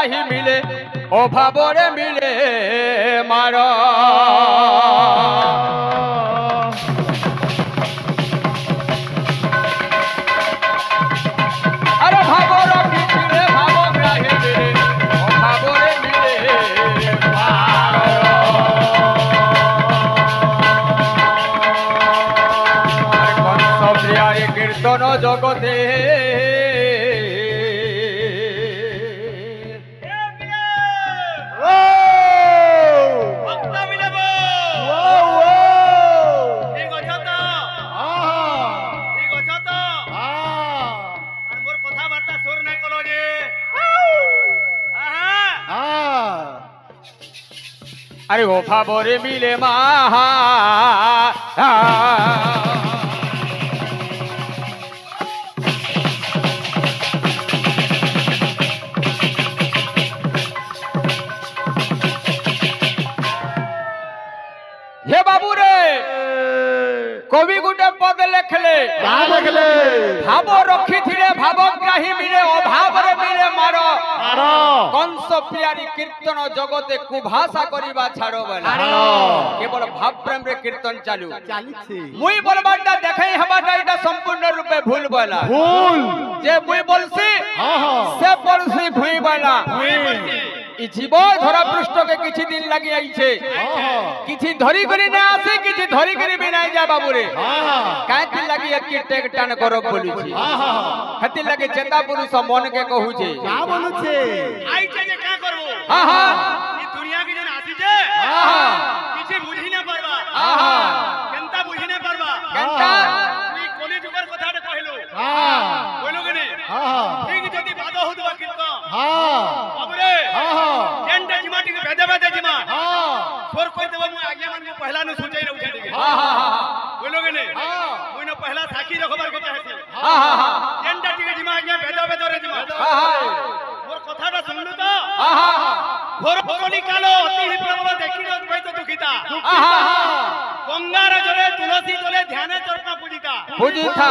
গ্রাহী মিলে অভাবরে মিলে মার আরে ভাব রক্ষী মিলে ভাব গ্রাহী মিলে অভাবরে মিলে কংস কীর্তন জগতে अरे ओ फावरे मिले महा हे बाबू रे कवि गुटे पद लेखले भाव रखी थिले भावग्राही मिले अभाव रे मिले मार कंस प्रियारी कीर्तन जगते कुभाषा करिबा छाड़ो बला केवल भाव प्रेम रे कीर्तन चालू मुई बोलबाटा देखै हमाटा एटा संपूर्ण रूपे भूल बला जे मुई बोलसी से बोलसी भुई बला इ जीव धरा पृष्ठ के किछि दिन लगी आई छे किछि धरी करी ना आसे किछि धरी करी भी नहीं जा बाबू रे काहे लगी एकी टेक टान करो बोली छी हति लगे चेता पुरुष मन के कहू छे का बोलू छे आई छे जे का करबो हां हां इ दुनिया के जन आसी छे हां हां किछि बुझी ना परबा हां हां केनता बुझी ना परबा केनता तुई कोली जुगर कथा कहलो हां बोलो के नहीं हां हां ठीक जदी बादो होतबा कीर्तन हां बाबू रे हां हां केनटा जिमा टिके भेदे भेदे जिमा हां छोर कोई देबो मु आज्ञा मान को पहला न सोचै न उठे टिके हां हां हां बोलो के नहीं हां मुई न पहला साखी रखबार को चाहसी हां हां हां केनटा टिके जिमा आज्ञा भेदे भेदे रे जिमा हां हां मोर कथाटा सुनलु तो हां हां हां घोर भगनी कालो अति प्रबल देखि न पई तो दुखिता हां हां गंगार जले तुलसी तले ध्यान चरना पूजिता पूजिता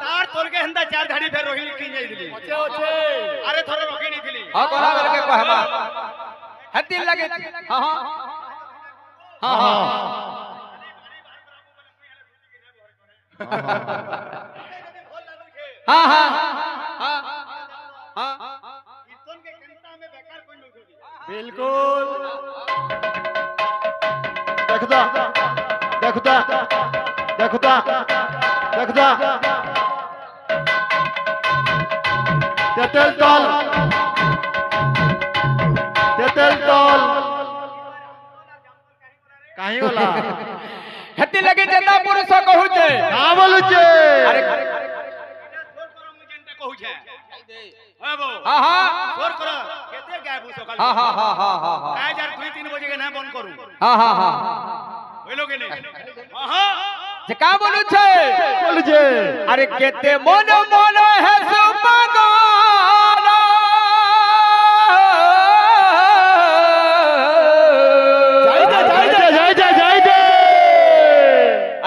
तार तोर के हंदा चार धाड़ी फेर रोहिणी की जाई दिली ओछे ओछे अरे थोर रोहिणी दिली हां कोला बेल के कहबा हति लगे हां हां हां हां हां हां हां कीर्तन के कंता में बेकार कोई नहीं बिल्कुल देखदा देखदा देखदा देखदा तेतल तल काहे होला हति लगे चेता पुरुष कहू छे का बोलू छे अरे छोर करो मु जेंटा कहू छे हां बो हां हां छोर करो केते गायबू सकाल हां हां हां हां हां काय यार 2-3 बजे के ना बंद करू हां हां हां बोलो के नहीं हां हां जे का बोलू छे अरे केते मन मन है सुपगाना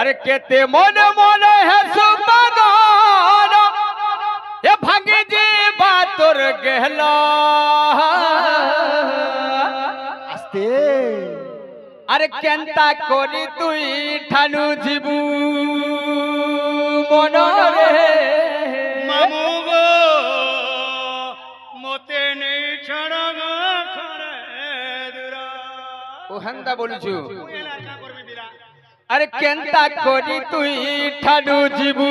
अरे केते मन मन है सुपगाना ये भागी जी बातोर गहला आस्ते अरे केनता कोरी तुई ठानु जीबू मन रे मामू गो मोते नहीं छड़गा खरे दुरा ओ हंदा बोलू छु अरे केनता कोरी तुई ठानु जीबू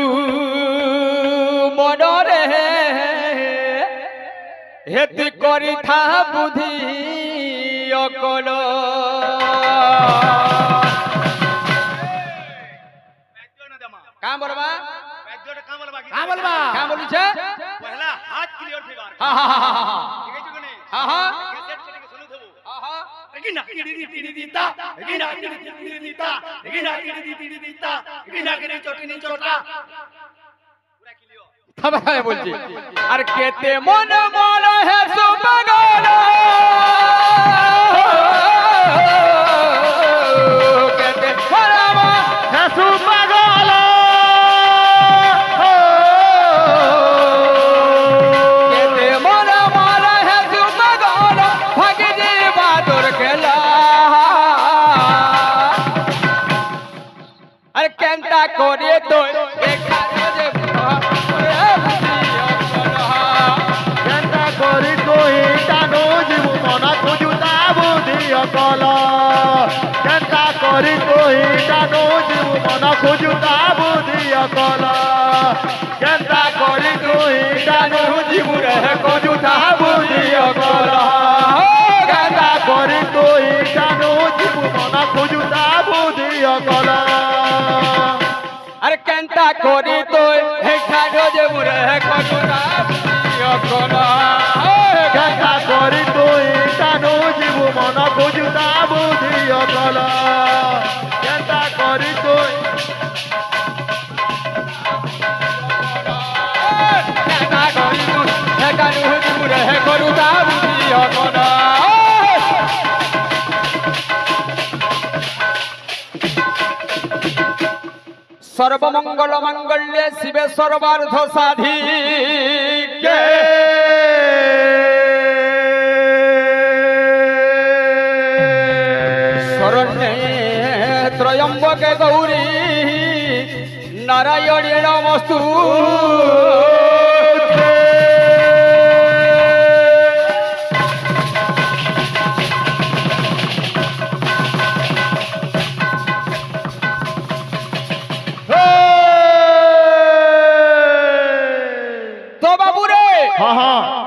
मन रे हेति करी था बुद्धि अकल का बोलबा का बोलबा का बोलू छे पहला हाथ क्लियर थी बार हां हां हां हां ठीक है जुगने हां हां कैसेट करके सुनु थबो हां हां गिना गिनी दीता गिना गिनी दीता गिना गिनी दीता गिना गिनी चोटी चोटा पूरा क्लियर तब है बोलजी अरे केते मन मन है सुपगाना केते फरावा है सुपगाना केते मन मन है सुपगाना ଖୋଜୁତା ବୁଦ୍ଧି ଅକଲ କେନ୍ତା କରି ତୁଇ ଜାନୁ ଯିବୁ ରେ ଖୋଜୁତା ବୁଦ୍ଧି ଅକଲ କେନ୍ତା କରି ତୁଇ ଜାନୁ ଯିବୁ ମନ ଖୋଜୁତା ବୁଦ୍ଧି ଅକଲ अरे केंता कोरी तो हे खाडो जे मुरे कोनुरा यकोना केंता कोरी तो इटानो जीवु मन खोजुता बुद्धि अकल केंता कोरी तो केंता कोरी तो हे कानु जे मुरे कोनुरा बुद्धि यकोना सर्वमंगल मंगल्ये शिवे सर्वार्थ साधिके शरण्ये त्र्यंबके गौरी नारायणी नमस्तुते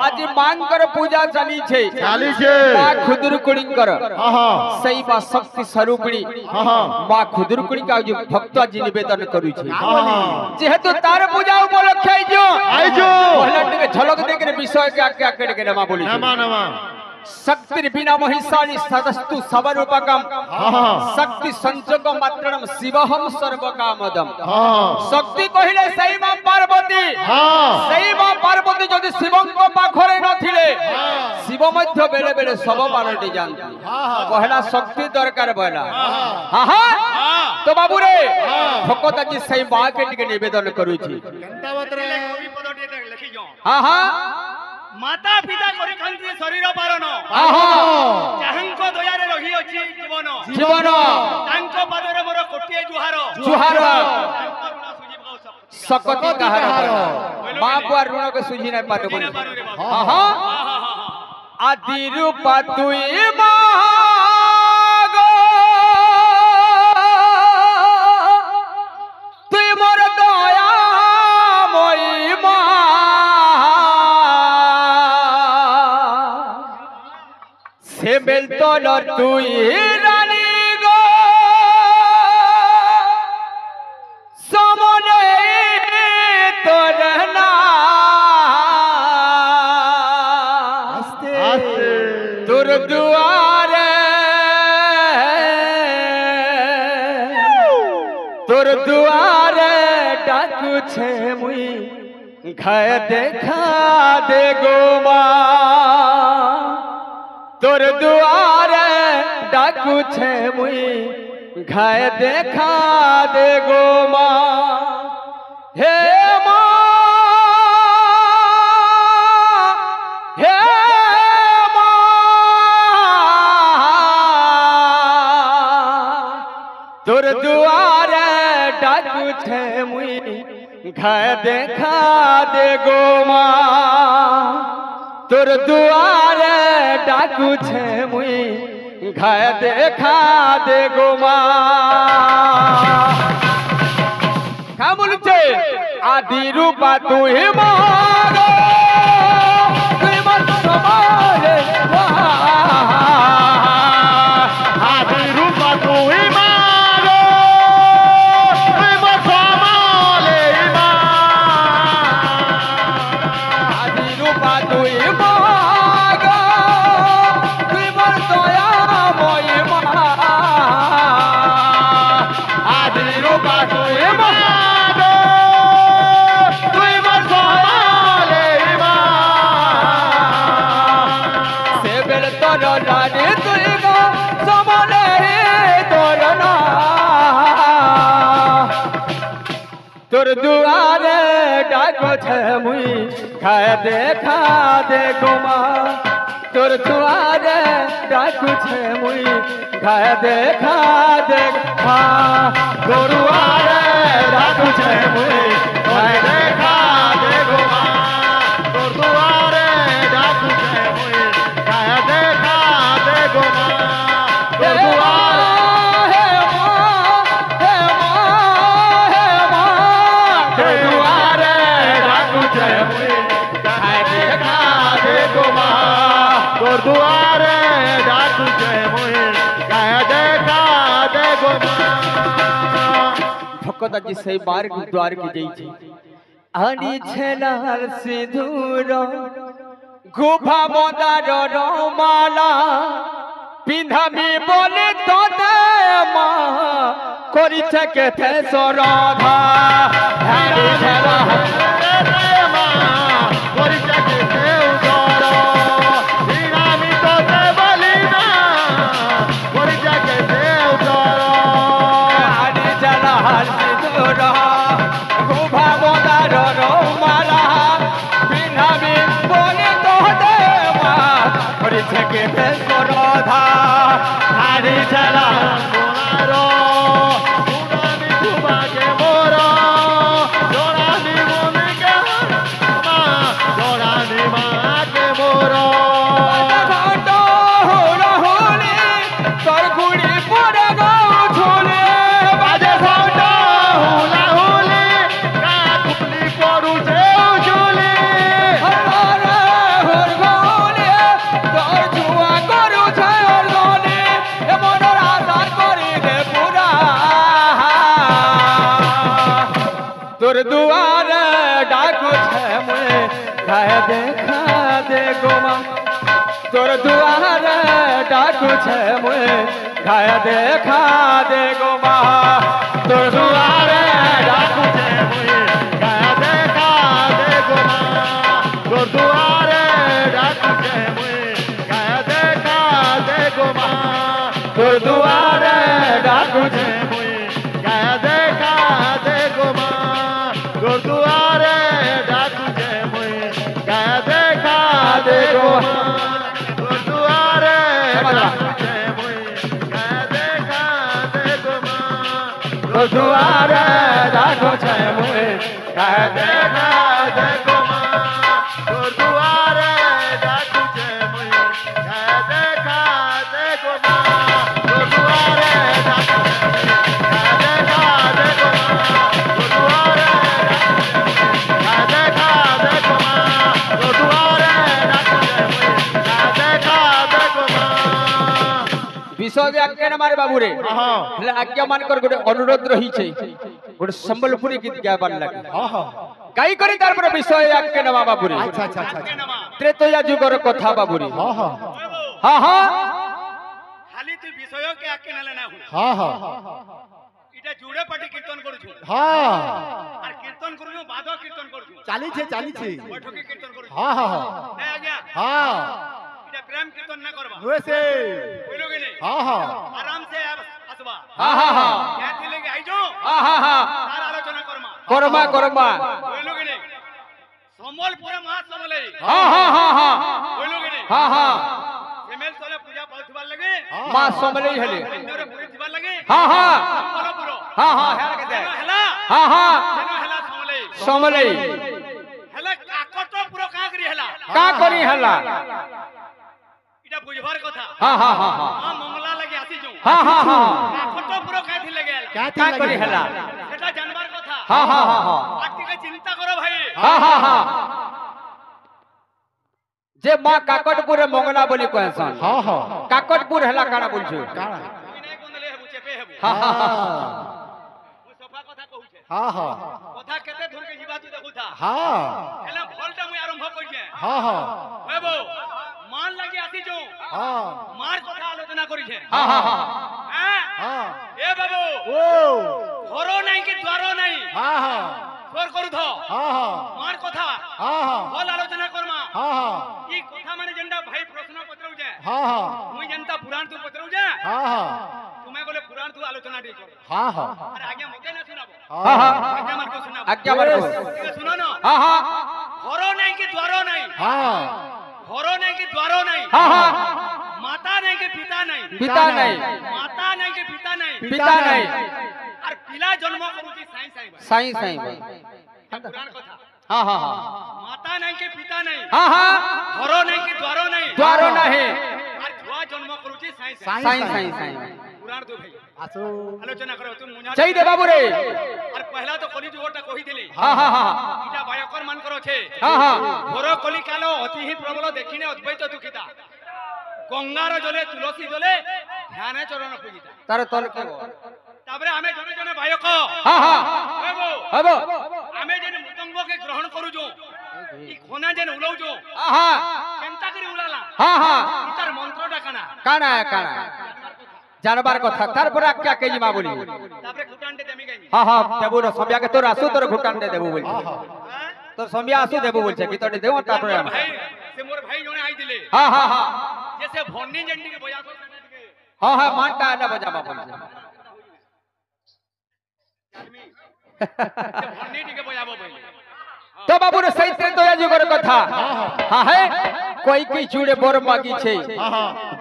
आज मांकर पूजा चली छे मां खुदुरकुणीकर सही बा शक्ति स्वरूपिणी मां खुदुरकुणी का जो भक्त जी निवेदन करू छे जेहेतु तार पूजा उपलक्ष्य आइजो पहले के झलक देके विषय क्या क्या के नमा बोली नमा शक्ति बिना महिषाणी सदस्तु सबरूपकम शक्ति संजोग मात्रम शिवहम सर्वकामदम शक्ति कहिले सही मां पार्वती सही मां पार्वती जदि शिवंक पाखरे नथिले शिव मध्य बेले बेले सब पारटी जानती कहला शक्ति दरकार बला हां हां तो बाबू रे भक्त जी सही मां के टिके निवेदन करू छी केंता बतरे कवि पदटी लिखि जो हां हां माता पिता करि खंती शरीर पारण जाहंको दया रे रही अछि जीवन जीवन तांको पादरे मोर कोटिए जुहार जुहार तांको ऋण सुझी पाउ सकती कहार मां को ऋण के सुझी नै पातो बोली हां हां आदि रूप तुई मागो तुई मोर दया मोई मां से बेल तोलर तुई रानी गो समने तोरना तुर दुआरे डाकू छे मुई घय देखा दे गो मां तोर दुआरे डाकू छे मुई घय देखा दे गो मां हे मां हे मां तोर दुआरे डाकू छे मुई घय देखा दे गो मां तोर दुआरे डाकू छे मुई घय देखा दे गो मां का बोलू छे आदि रूपा तू ही मारो तुई मत समारे आदि रूपा तू ही मारो तुई मत समाले आदि रूपा तू ही मारो तुई मत दया मोई मां आदि रूपा तू ही मारो तुई मत समाले से बेल तोर रानी तुई गो समले तोर ना तोर दुआरे डाको छे मुई घय देखा दे गो मां तोर दुआरे डाको छे मुई घय देखा दे मां तोर दुआरे डाको छे मुई घय देखा दे गो मां तोर दुआरे डाकू छे मुई घय देखा दे गो मां तोर दुआरे हे मां दुआरे डाकुचे मुई कह देखा दे गो भक्त जी से बार द्वार की जाइछि आनी छेलाल सिंदूर गुफा मदार रमाला पिंधामी बोले तो दे मां करिছে केथे सराधा आनी छेलाल तोर दुआर डाकू छे मुए गाय देखा दे गोमा तोर दुआर डाकू छे मुए गाय देखा दे गोमा तोर दुआर डाकू छे मुए गाय देखा दे गोमा तोर दुआरे डाकू छे मुई गाय देखा दे गोमा तोर दुआर डाकू छे मुई गाय देखा दे गोमा तोर दुआरे डाकू छे मुई गाय देखा दे गोमा तोर दुआरे डाकू छे मुई गाय देखा दे गोमा तोर दुआर डाकू छे मुए गाय देखा दे गोमा तोर दुआरे डाकू छे मुई गाय देखा दे गोमा तोर दुआरे डाकू छे मुई गाय देखा दे गोमा तोर दुआरे गाय देखा दे गोमा तोर दुआरे डाकू छे मुई गाय देखा दे गोमा विषय आज्ञा मारे बाबू रे हां हेले आज्ञा मान कर गोटे अनुरोध रही छे गोटे संबलपुरी गीत गाबार लागे हां काई करी तार पर विषय आज्ञा नवा बाबू रे अच्छा अच्छा अच्छा त्रेतया जुगर कथा बाबू रे हां हां हां हां खाली तू विषय के आके न लेना हूं हां हां इटा जुड़े पाटी कीर्तन करू छु हां और कीर्तन करू बादो कीर्तन करू छु चाली छे बैठो के कीर्तन करू छु हां हां हां ए आज्ञा हां इटा प्रेम कीर्तन ना करबा वैसे बोलोगे नहीं हां हां आराम से आसबा हां हां हां क्या लेके आई जो हां हां हां तार आलोचना करमा करमा करमा बोलोगे नहीं संबलपुर महासमले हां हां हां हां बोलोगे नहीं हां हां फेमेल तले पूजा पाउथबार लगे मां समलई हेले अंदर पूरी दिबार लगे हां हां संबलपुर हां हां हेला के दे हेला हां हां जेनो हेला समले समलई हेला काकट पूरा का करी हेला का करी हला इटा बुझबार कथा हां हां हां हां हां मंगला लगे आसी जो हां हां हां काकट पूरा का थी लगे क्या का करी हला सेटा जानबार कथा हां हां हां हां आटी के चिंता करो भाई हां हां हां जे मां काकटपुर मंगला बोली कहसन हां हां काकटपुर हेला काना बोलछु काड़ा विनय कोंदले हेबु चेपे हेबु हां हां हां मु सफा कथा कहू छे हां हां कथा केते धुर के जीवा तू देखु था हां हेला फलटा मु आरंभ कइ छे हां हां हेबो मान लगे आसी जो हां मार कथा आलोचना करी छे हां हां हां हैं हां ए बाबू ओ घरो नहीं कि द्वारो नहीं हां हां स्वर करू थो हां हां मार कथा हां हां फल आलोचना करमा हां हां ई कथा माने जेंडा भाई प्रश्न पत्रउ जे हां हां मुई जनता पुराण तू पत्रउ जे हां हां तुम्हें बोले पुराण तू आलोचना दी कर हां हां अरे आगे मते ना सुनाबो हां हां आज्ञा मार को सुनाबो आज्ञा मार को ठीक है सुनो ना हां हां घरो नहीं कि द्वारो नहीं हां घरो नहीं कि द्वारो नहीं हां हां माता नहीं कि पिता नहीं पिता नहीं माता नहीं कि पिता नहीं पिता नहीं और पिला जन्म करूची साई साई भाई साईं साईं भाई पुराण कथा हां हां हां माता नहीं कि पिता नहीं हां हां घरो नहीं कि द्वारो नहीं द्वारो नहीं और छुआ जन्म करूची साई साई साईं साईं साईं पुराण दो भाई आसो आलोचना करो तुम मुझा जय दे बाबू रे और पहला तो कली जोटा कहि दिली हां हां हां इटा बायकर मान करो छे हां हां घरो कली कालो अति ही प्रबल देखिने अद्वैत दुखिता গঙ্গার জলে তুলসী জলে ধ্যানে চরণ পূজিতা তার তল কে তারপরে আমি জনে জনে বায়ক হ্যাঁ হ্যাঁ হব আমি যেন মৃদঙ্গকে গ্রহণ করুছু ই খনা যেন উলাউছু হ্যাঁ কেনতা করে উলালা হ্যাঁ হ্যাঁ তার মন্ত্রটা কানা কানা কানা জানবার কথা তারপরে আকে আকে জিমা বলি তারপরে ঘুটানতে দেমি গাইনি হ্যাঁ হ্যাঁ দেবু র সমিয়াকে তোর আসু তোর ঘুটানতে দেবু বলছে হ্যাঁ তোর সমিয়া আসু দেবু বলছে গীতটি দেও তারপরে ভাই সে মোর ভাই জনে আই দিলে হ্যাঁ হ্যাঁ হ্যাঁ যে সে ভন্নি জেন্ডিকে বজাতো সেটাকে হ্যাঁ হ্যাঁ মানটা না বজাবা বলছে সে ভন্নি টিকে বজাবো বলে তো বাবু রে সৈতে দয়া যুগর কথা হ্যাঁ হ্যাঁ কই কই জুড়ে বর মাগিছে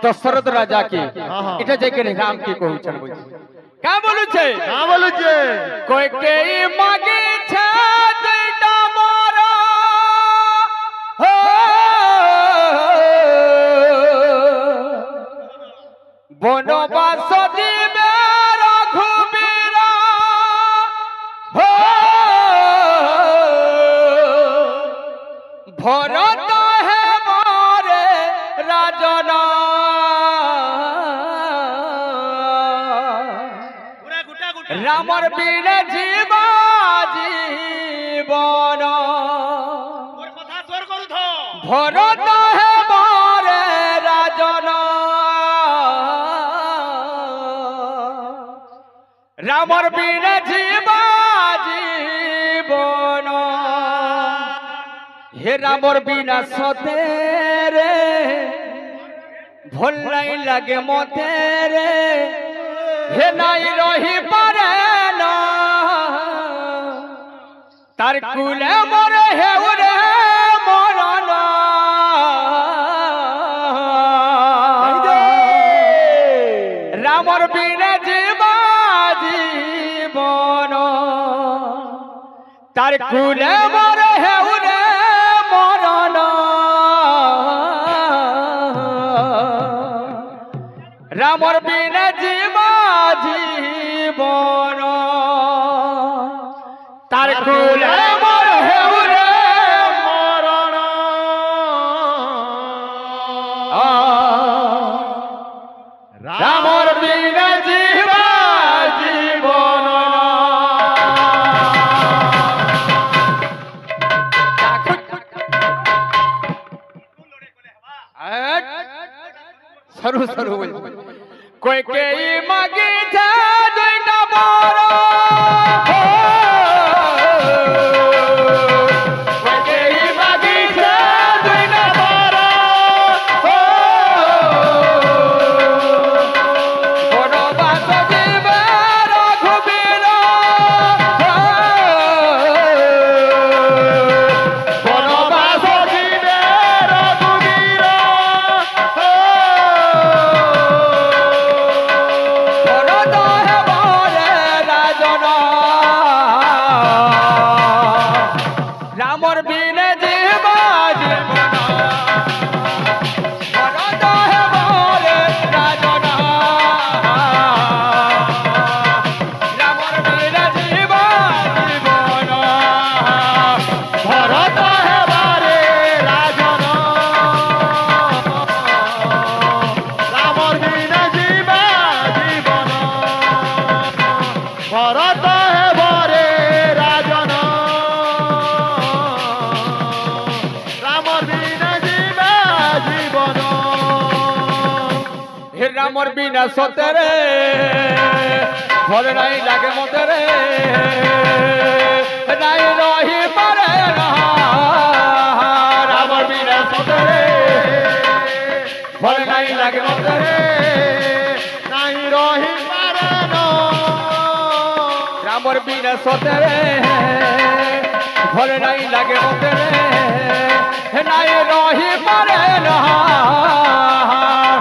দশরথ রাজা কে এটা যে কে রাম কে কহুছন বলছে কা বলুছে কই কে মাগিছে দুইটা মোর বনবাস দিবে রঘুবীর ভরত হে মোরে রাজন পুরা গুটা গুটা রামর বীর জীবা জীবন মোর কথা জোর করু থ ভরত হে মোরে রাজন রামর বীর জীবা জীবন হে রামর বিনা সতে রে ভল নাই লাগে মতে রে হে নাই রহি পারে না তার কুলে মরে হেউ রে মরণ রামর বিনা জীবা জীবন তার কুলে মরে হেউ রে মরণ রামর বিনা জীবা জীবন তার কুলে মরে হেউ রে মরণ রামর বিনা জীবা জীবন সরু সরু বল কই কে মাগিছে দুইটা বড় কই কে মাগিছে দুইটা বড় বনবাস দিবে রঘুবীর বনবাস দিবে রঘুবীর ভরত হে মোরে রাজন রামর বিনে জীবা জীবন ভরত হে মোরে রাজন রামর বিনে জীবা জীবন ভরত হে মোরে রাজন রামর বিনা জীবা জীবন ভরত হেবরে রাজন রামর বিনা জীবা জীবন হে রামর বিনা সতেরে ভল নাই লাগে মতেরে নাই রহি পারে না রামর বিনা সতেরে ভল নাই লাগে মতেরে নাই রহি পারেন রামর বিনা সতেরে ভল নাই লাগে মতেরে নাই রহি পারে না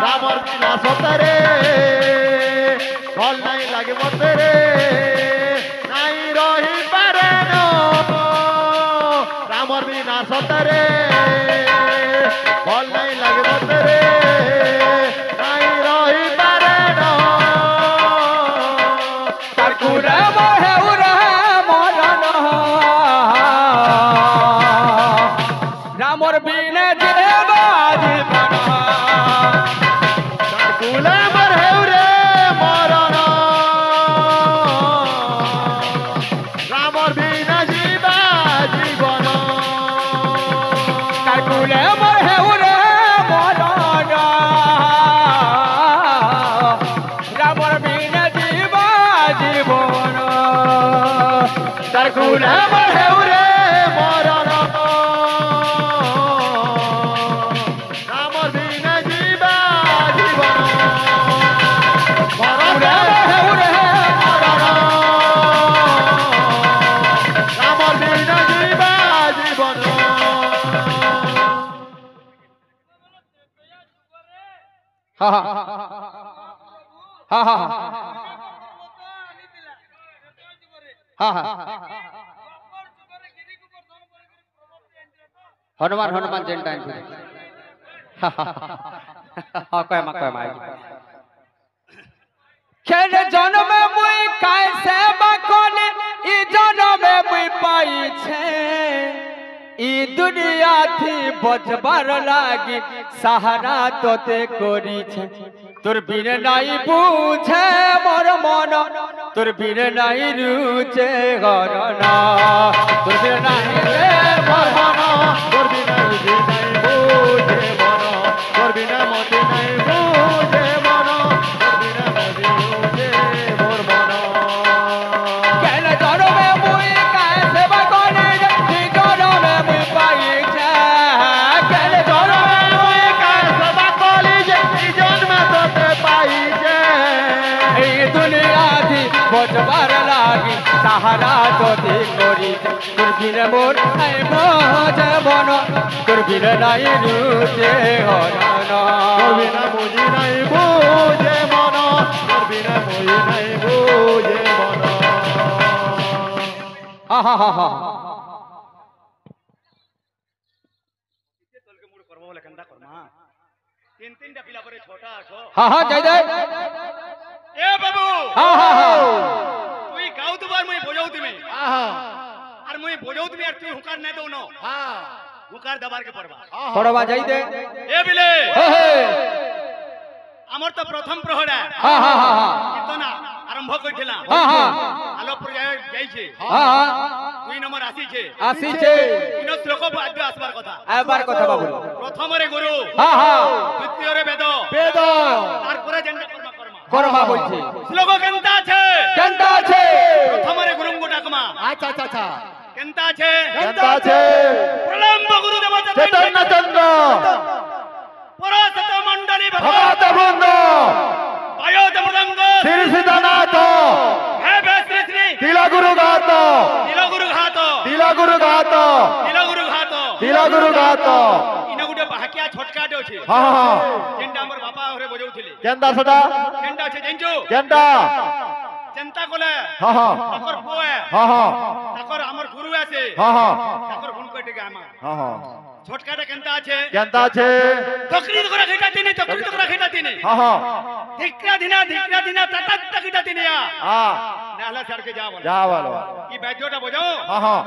রামর বিনা সতরে ফল নাই লাগে মতরে নাই রহি পারেন রামর বিনা সতরে ফল নাই লাগে মতরে নাই রহি পারেন তার কুলে মহে উরে মরণ রামর বিনে জীবা জীবন हाँ हाँ हाँ हाँ हाँ हाँ हनुमान हनुमान जैन टाइम हाँ कहे मा खेल जन्म मुई कैसे बकोने ई जन्म मुई पाई छे ई दुनिया थी बजबार लागी सहारा तोते कोरी छे तोर बिन नाई बुझे मोर मन तोर बिन नाई रुचे गरना तोर बिन नाई रे मोर मन তোর বিনা বুঝি নাই বুঝে মন তোর বিনা মতি নাই বুঝে মন তোর বিনা মতি বুঝে মোর মন কেন জনমে মুই কাছে বকনে ই জনমে মুই পাই ছে কেন জনমে মুই কাছে বাকলি যে এই জন্মে তোতে পাইছে এই দুনিয়া দি বজবার লাগি সাহারা তোতে করি তোর বিন মোর নাই বোঝে মন তোর বিন নাই রুচে হরনা তোর বিনা বুঝি নাই বুঝে মন তোর বিনা বুঝি নাই বুঝে মন হা হা হা হা তোলকে মুড় করব বলে কেনটা করমা তিন তিনটা পিলা করে ছোটা আছো হা হা যাই যাই এ বাবু হা হা হা তুই গাও দুবার মই বজাও তুমি আহা আর মই বজাও তুমি আর তুই হুকার নাই দও ন হ্যাঁ হুকার দবার কে পড়বা পড়বা যাই দে এ বিলে হে হে আমার তো প্রথম প্রহরা হা হা হা হা কীর্তন আরম্ভ কইছিলাম হা হা আলো যাইছে হা হা দুই নম্বর আসিছে আসিছে তিন শ্লোক বাদ্য আসবার কথা এবার কথা বাবু প্রথমরে গুরু হা হা দ্বিতীয়রে বেদ বেদ তারপরে যেনটা কর্ম করবা বলছি শ্লোক কেনতা আছে কেনতা আছে প্রথমরে গুরুঙ্গু ডাকমা আচ্ছা আচ্ছা আচ্ছা কেনতা আছে কেনতা আছে প্রলম্ব গুরুদেব চৈতন্য চন্দ্র পরশত মণ্ডলী ভগবত বৃন্দ বায়োদ মৃদঙ্গ শ্রী সীতানাথ হে বে শ্রী শ্রী তিলগুরু ঘাত নীলগুরু ঘাত তিলগুরু ঘাত নীলগুরু ঘাত তিলগুরু ঘাত ইন গুটে বাহাকিয়া ছটকাটে আছে হ্যাঁ হ্যাঁ যেনটা আমার বাপা ঘরে বজাউছিলে কেনতা সেটা কেনটা আছে জানছো কেনতা চিন্তা কলে হ্যাঁ হ্যাঁ তাকর পোয়ে হ্যাঁ হ্যাঁ তাকর আমার গুরু আছে হ্যাঁ হ্যাঁ তাকর গুণ কইতে গামা হ্যাঁ হ্যাঁ ছটকাটা কেনতা আছে কেনতা আছে তকরিদ করে খেটা তিনি তকরিদ করে খেটা তিনি হ্যাঁ হ্যাঁ ধিক্রা দিনা তাতাত্তা কিটা তিনি হ্যাঁ নাহলে ছাড়কে যা বল যা বলো কি বাদ্যটা বজাও হ্যাঁ হ্যাঁ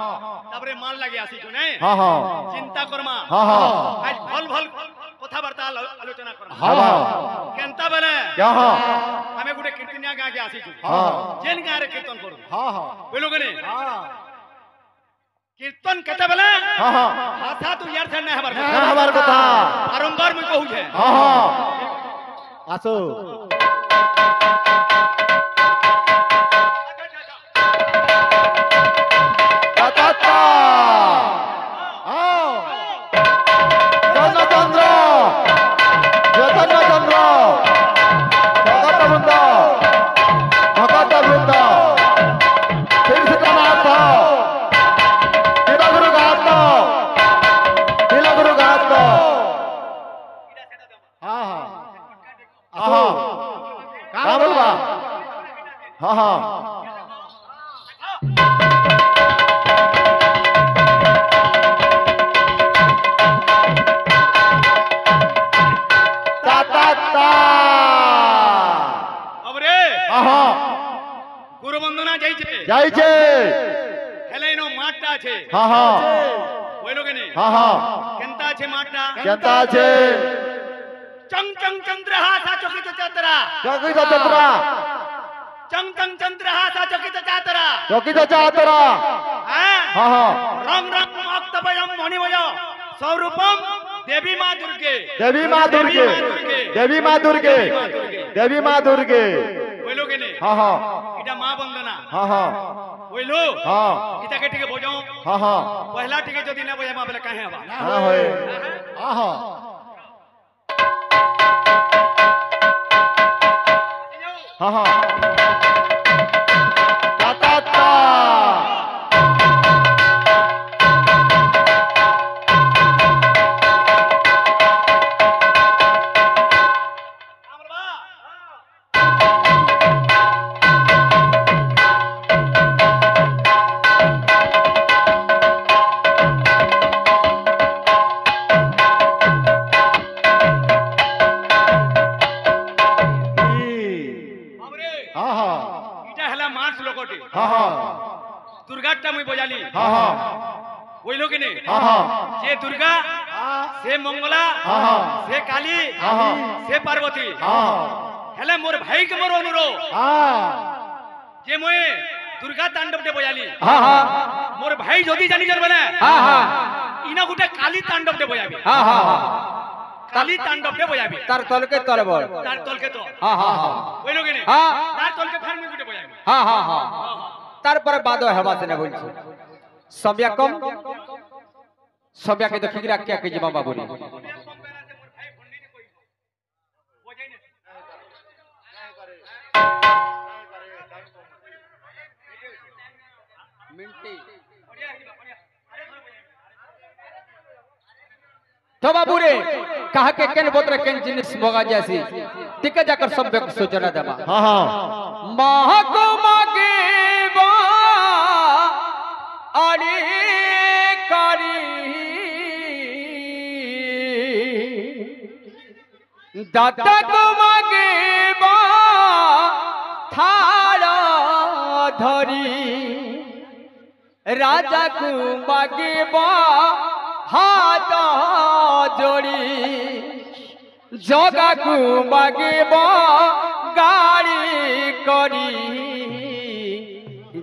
তারপরে মাল লাগি আসি শুনে হ্যাঁ হ্যাঁ চিন্তা করমা হ্যাঁ হ্যাঁ আজ ভাল ভাল কথাবার্তা আলোচনা করমা হ্যাঁ হ্যাঁ কেনতা বেলে হ্যাঁ আমি গোটে কীর্তনিয়া গাঁকে আসিছু হ্যাঁ যেন গাঁরে কীর্তন করু হ্যাঁ হ্যাঁ বুঝলো কেনে হ্যাঁ কীর্তন কেতেবেলে হ্যাঁ হ্যাঁ ভাষা তু ইয়ার ছাড় নাই হবার না হবার কথা বারম্বার মুই কহুছে হ্যাঁ হ্যাঁ আসো তাতা আও চন্দ্র চন্দ্র চৈতন্য চন্দ্র ভগত বৃন্দ ভগত বৃন্দ শ্রী সীতানাথ তিলগুরু ঘাত তিলগুরু ঘাত হ্যাঁ হ্যাঁ আসো কা বলবা হ্যাঁ হ্যাঁ তাতা অবরে হ্যাঁ গুরু বন্দনা যাইছে যাইছে হেলে ইনো মাঠটা আছে হ্যাঁ হ্যাঁ বুঝলো কেনে হ্যাঁ হ্যাঁ কেনতা আছে মাঠটা কেনতা আছে চং চং চন্দ্রহাসা চকিত চাতরা চকিত চন্দ্রা চং চং চন্দ্রহাসা চকিত চাতরা চকিত চাতরা হ্যাঁ হ্যাঁ হ্যাঁ রং রং অক্তবয়ম মণিময় স্বরূপম দেবী মা দুর্গে দেবী মা দুর্গে দেবী মা দুর্গে দেবী মা দুর্গে বুঝলো কেনে হ্যাঁ হ্যাঁ এটা মা বন্দনা হ্যাঁ হ্যাঁ বুঝলো হ্যাঁ এটাকে ঠিক বোঝাও হ্যাঁ হ্যাঁ পহলা টিকে যদি না বোঝামা বলে কাহে হবা হ্যাঁ হয় হ্যাঁ হ্যাঁ হ্যাঁ হ্যাঁ তাতা हाँ हाँ दुर्गाटा मुई बजाली हाँ हाँ বুঝলো কি নে हाँ हाँ সে দুর্গা সে মঙ্গলা हाँ সে কালী हाँ সে পার্বতী हाँ হেলে মোর ভাইকে মোর অনুরোধ हाँ যে মই দুর্গা তাণ্ডবটে বজালি হ্যাঁ হ্যাঁ মোর ভাই যদি জানি যাবে না হ্যাঁ হ্যাঁ ইনা গুটে কালী তাণ্ডবটে বজাবি হ্যাঁ হ্যাঁ হ্যাঁ কালী তাণ্ডবটে বজাবি তার তলকে তলবল তার তলকে তো হ্যাঁ হ্যাঁ হ্যাঁ বুঝলো কি নে হ্যাঁ তার তলকে ফের মুই গুটে বজাবি হ্যাঁ হ্যাঁ হ্যাঁ তারপরে বাদ হেবা সেনা বলছি সবিয়া কম সবিয়াকে দেখি রাখিয়া কে যাবা বাবুনি तो बाबू रे कहा के केन बोतरे केन जिनिस मगा जैसी टिके जाकर सभ्य को सूचना देबा हाँ हाँ महको मागे बा अरे करी दाता को मागे बा थारा धरी राजा को मागे बा हाथ जोड़ी जगा को मागे बा गाड़ी करी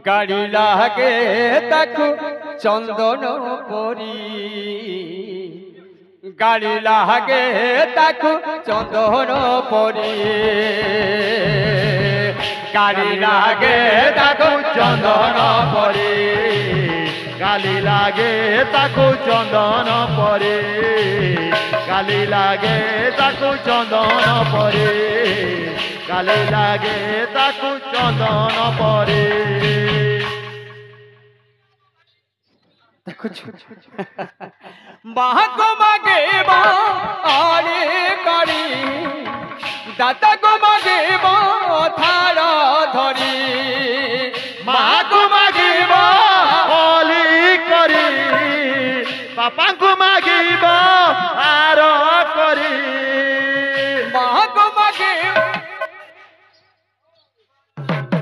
गाड़ी लागे तक चंदन परी गाड़ी लागे तक चंदन परी गाड़ी लागे तक चंदन परे गाली लागे ताको चंदन परे गाली लागे ताको चंदन परे गाली लागे ताको चंदन परे को मागे बा आरे करी दाता को मागे बा थारा धरी को मागिब ओली करी बापा को मागिब आर करी को